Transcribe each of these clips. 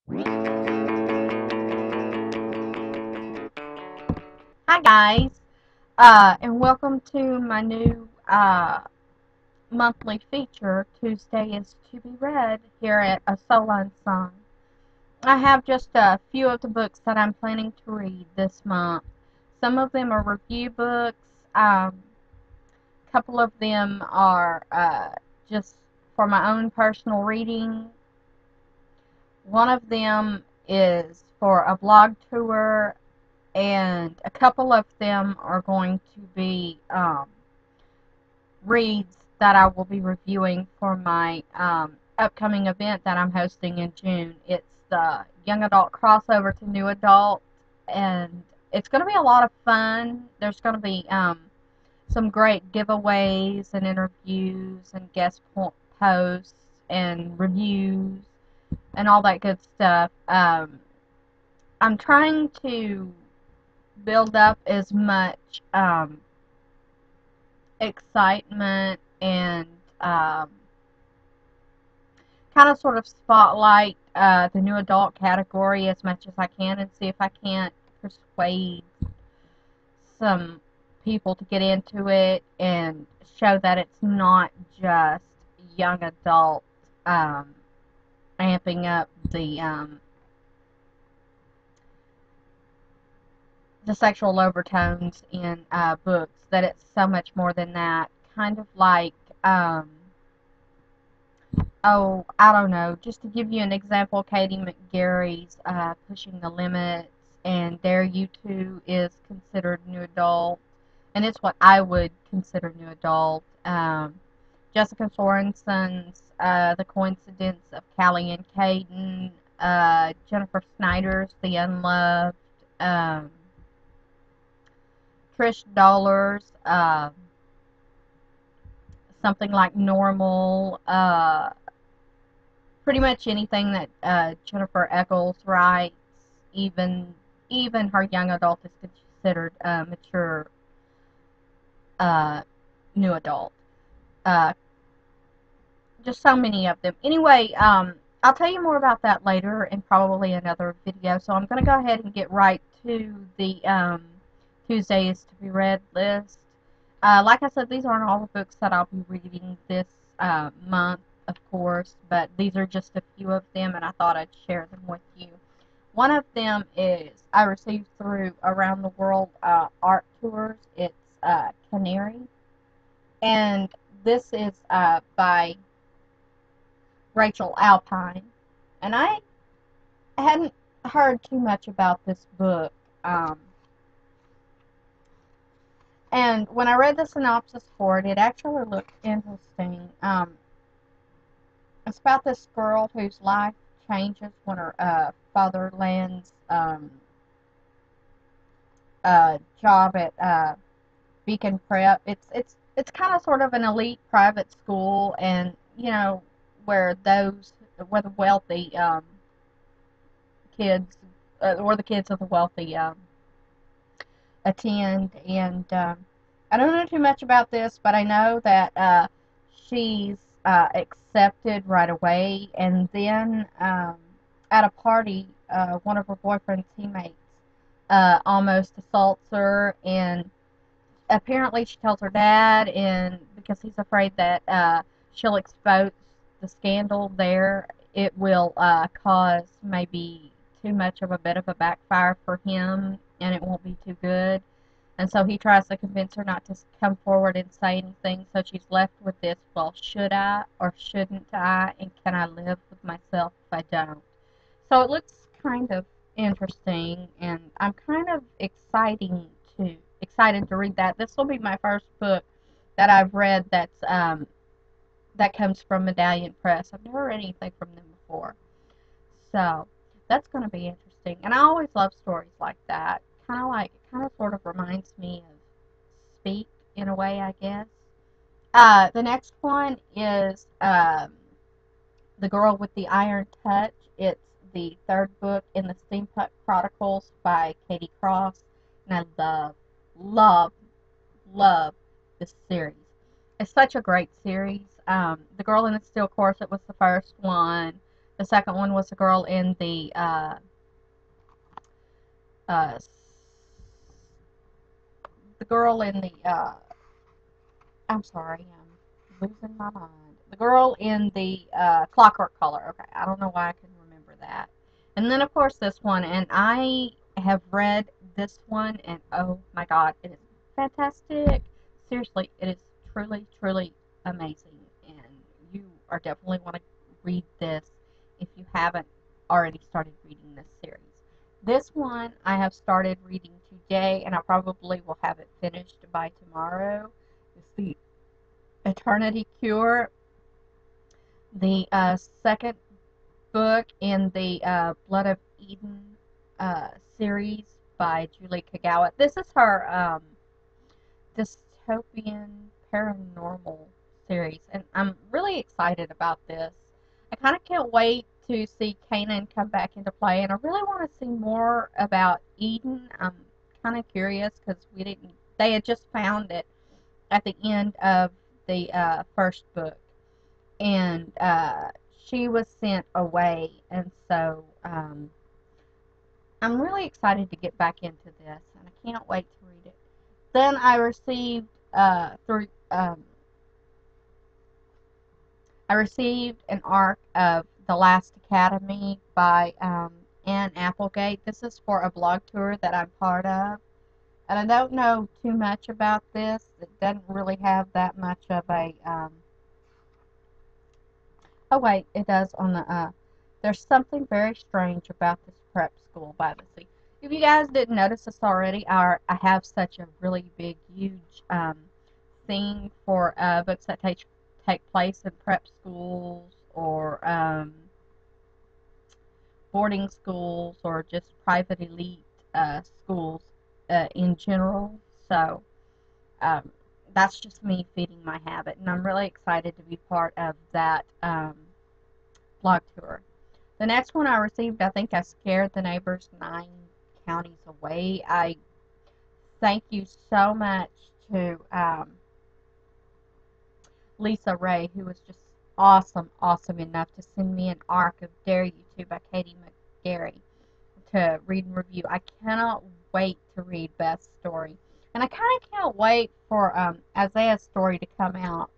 Hi guys, and welcome to my new monthly feature, Tuesday is to be read, here at a Soul Unsung. I have just a few of the books that I'm planning to read this month. Some of them are review books, a couple of them are just for my own personal reading. One of them is for a blog tour, and a couple of them are going to be reads that I will be reviewing for my upcoming event that I'm hosting in June. It's the young adult crossover to new adult, and it's going to be a lot of fun. There's going to be some great giveaways and interviews and guest posts and reviews and all that good stuff. I'm trying to build up as much excitement and kind of sort of spotlight the new adult category as much as I can, and see if I can't persuade some people to get into it and show that it's not just young adult amping up the sexual overtones in books, that it's so much more than that. Kind of like, oh, I don't know, just to give you an example, Katie McGarry's Pushing the Limits, and Dare You To is considered new adult, and it's what I would consider new adult. Jessica Sorensen's The Coincidence of Callie and Caden, Jennifer Snyder's The Unloved, Trish Dollar's Something Like Normal, pretty much anything that Jennifer Eccles writes, even her young adult is considered mature new adult. Uh, just so many of them. Anyway, I'll tell you more about that later in probably another video. So I'm going to go ahead and get right to the Tuesdays to be read list. Like I said, these aren't all the books that I'll be reading this month, of course, but these are just a few of them, and I thought I'd share them with you. One of them is I received through Around the World Art Tours. It's Canary, and this is by Rachel Alpine, and I hadn't heard too much about this book. And when I read the synopsis for it, it actually looked interesting. It's about this girl whose life changes when her father lands a job at Beacon Prep. It's kind of sort of an elite private school, and where the wealthy kids, or the kids of the wealthy attend. And I don't know too much about this, but I know that she's accepted right away, and then at a party, one of her boyfriend's teammates almost assaults her, and apparently she tells her dad, and because he's afraid that she'll expose the scandal there, it will cause maybe too much of a bit of a backfire for him, and it won't be too good. And so he tries to convince her not to come forward and say anything. So she's left with this, well, should I or shouldn't I? And can I live with myself if I don't? So it looks kind of interesting, and I'm kind of excited to read that. This will be my first book that I've read that comes from Medallion Press. I've never read anything from them before. So that's going to be interesting. And I always love stories like that. Kind of sort of reminds me of Speak in a way, I guess. The next one is The Girl with the Iron Touch. It's the third book in the Steampunk Chronicles by Katie Cross. And I love, love this series. It's such a great series. The Girl in the Steel Corset was the first one. The second one was the girl in uh, the girl in the I'm sorry, I'm losing my mind. The girl in the Clockwork Color. Okay, I don't know why I can remember that. And then of course this one, and I have read this one, and oh my God, it is fantastic. Seriously, it is truly, truly amazing, and you are definitely want to read this if you haven't already started reading this series. This one I have started reading today, and I probably will have it finished by tomorrow. It's the Eternity Cure, the second book in the Blood of Eden uh, series by Julie Kagawa. This is her dystopian paranormal series, and I'm really excited about this. I kind of can't wait to see Kanan come back into play, and I really want to see more about Eden. I'm kind of curious because they had just found it at the end of the first book, and she was sent away, and so I'm really excited to get back into this, and I can't wait to read it. Then through I received an arc of The Last Academy by Anne Applegate. This is for a blog tour that I'm part of, and I don't know too much about this. It doesn't really have that much of a oh wait, it does on the there's something very strange about this prep school by the sea. If you guys didn't notice this already, I have such a really big, huge thing for books that take place in prep schools or boarding schools or just private elite schools in general. So um, that's just me feeding my habit, and I'm really excited to be part of that blog tour. The next one I received, I think I scared the neighbors 9 counties away. I thank you so much to Lisa Ray, who was just awesome, awesome enough to send me an arc of Dare You To by Katie McGarry to read and review. I cannot wait to read Beth's story. And I kind of can't wait for Isaiah's story to come out.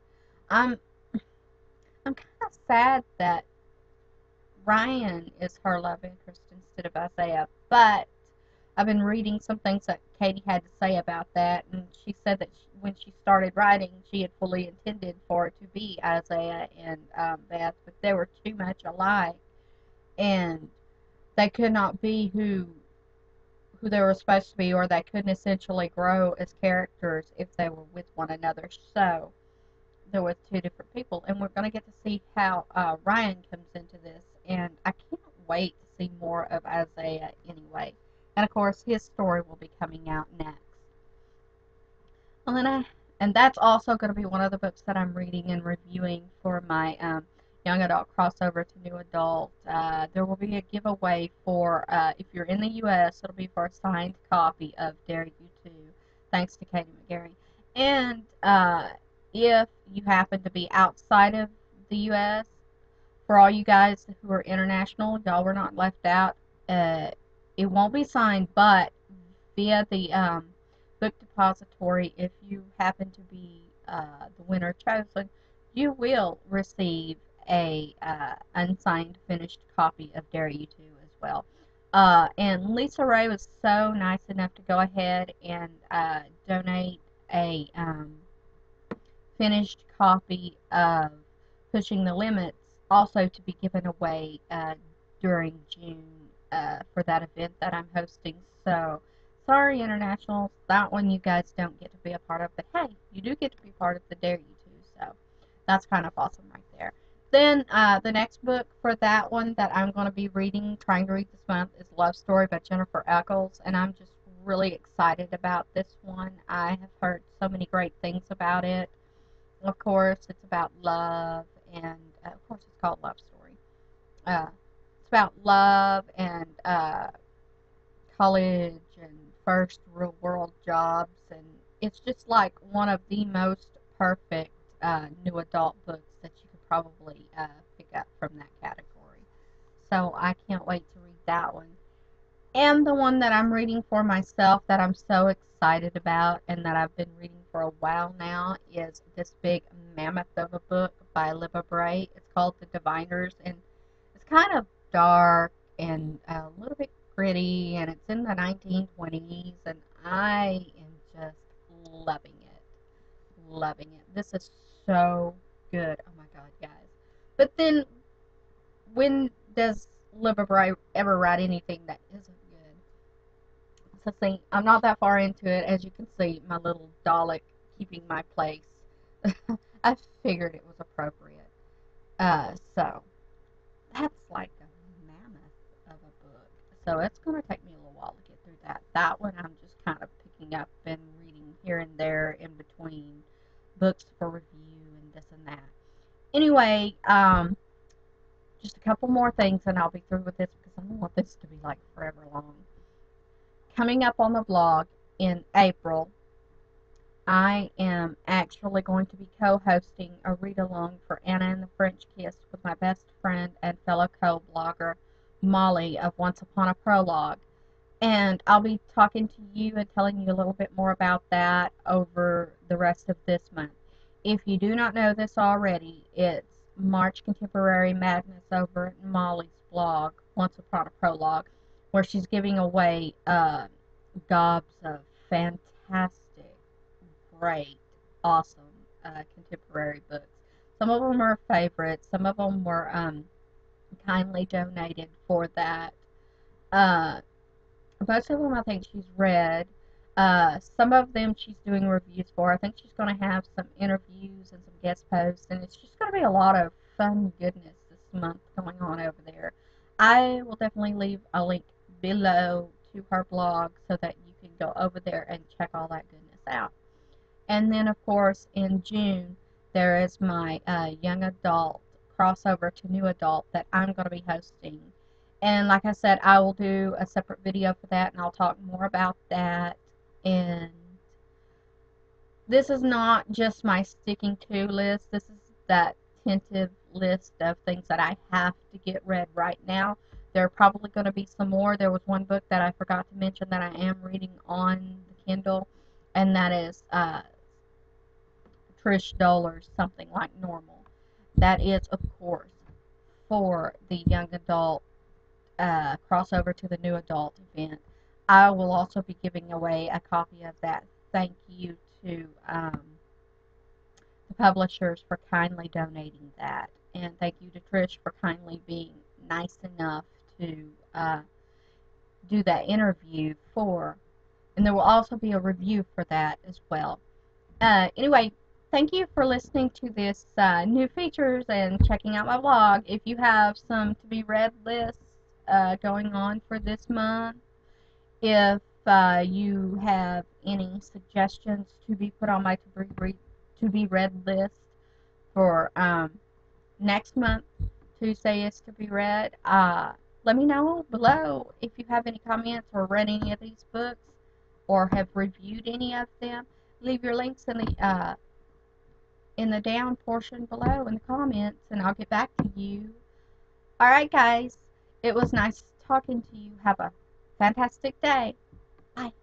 I'm I'm kind of sad that Ryan is her love interest instead of Isaiah, but I've been reading some things that Katie had to say about that, and she said that when she started writing, she had fully intended for it to be Isaiah and Beth, but they were too much alike, and they could not be who they were supposed to be, or they couldn't essentially grow as characters if they were with one another. So they're with two different people, and we're going to get to see how Ryan comes into this, and I can't wait to see more of Isaiah anyway. And of course, his story will be coming out next. And then and that's also going to be one of the books that I'm reading and reviewing for my young adult crossover to new adult. There will be a giveaway for if you're in the U.S. It'll be for a signed copy of Dare You To, thanks to Katie McGarry. And if you happen to be outside of the U.S., for all you guys who are international, y'all were not left out. Uh, it won't be signed, but via the book depository, if you happen to be the winner chosen, you will receive a unsigned finished copy of Dare You To as well. And Lisa Ray was so nice enough to go ahead and donate a finished copy of Pushing the Limits, also to be given away during June for that event that I'm hosting. So, sorry, internationals, that one you guys don't get to be a part of, but hey, you do get to be part of the Dare You To, so that's kind of awesome right there. Then the next book for that one that I'm going to be reading, trying to read this month, is Love Story by Jennifer Eccles, and I'm just really excited about this one. I have heard so many great things about it. Of course, it's about love, and of course, it's called Love Story. It's about love and college and first real world jobs, and it's just like one of the most perfect new adult books that you could probably pick up from that category. So I can't wait to read that one. And the one that I'm reading for myself that I'm so excited about and that I've been reading for a while now is this big mammoth of a book by Libba Bray. It's called The Diviners, and it's kind of dark and a little bit gritty, and it's in the 1920s, and I am just loving it. Loving it. This is so good. Oh my God, guys. But then, when does Libba Bray ever write anything that isn't good? So see, I'm not that far into it. As you can see, my little Dalek keeping my place. I figured it was appropriate. So that's like a mammoth of a book. So it's going to take me a little while to get through that. That one I'm just kind of picking up and reading here and there in between books for review and this and that. Anyway, just a couple more things and I'll be through with this because I don't want this to be like forever long. Coming up on the blog in April, I am actually going to be co-hosting a read-along for Anna and the French Kiss with my best friend and fellow co-blogger, Molly of Once Upon a Prologue. And I'll be talking to you and telling you a little bit more about that over the rest of this month. If you do not know this already, it's March Contemporary Madness over at Molly's blog, Once Upon a Prologue, where she's giving away gobs of fantastic, great, awesome contemporary books. Some of them are favorites. Some of them were kindly donated for that. Uh, Most of them I think she's read. Some of them she's doing reviews for. I think she's going to have some interviews and some guest posts, and it's just going to be a lot of fun goodness this month going on over there. I will definitely leave a link below to her blog so that you can go over there and check all that goodness out. And then, of course, in June, there is my young adult crossover to new adult that I'm going to be hosting. And like I said, I will do a separate video for that, and I'll talk more about that. And this is not just my sticking to list. This is that tentative list of things that I have to get read right now. There are probably going to be some more. There was one book that I forgot to mention that I am reading on the Kindle, and that is Trish Doller's Something Like Normal. That is, of course, for the young adult crossover to the new adult event. I will also be giving away a copy of that. Thank you to the publishers for kindly donating that. And thank you to Trish for kindly being nice enough to do that interview for. And there will also be a review for that as well. Anyway, thank you for listening to this new features and checking out my blog. If you have some to be read lists going on for this month, if you have any suggestions to be put on my to be read list for next month, Tuesday is to be read, let me know below if you have any comments or read any of these books or have reviewed any of them. Leave your links in the down portion below in the comments, and I'll get back to you. Alright, guys. It was nice talking to you. Have a fantastic day. Bye.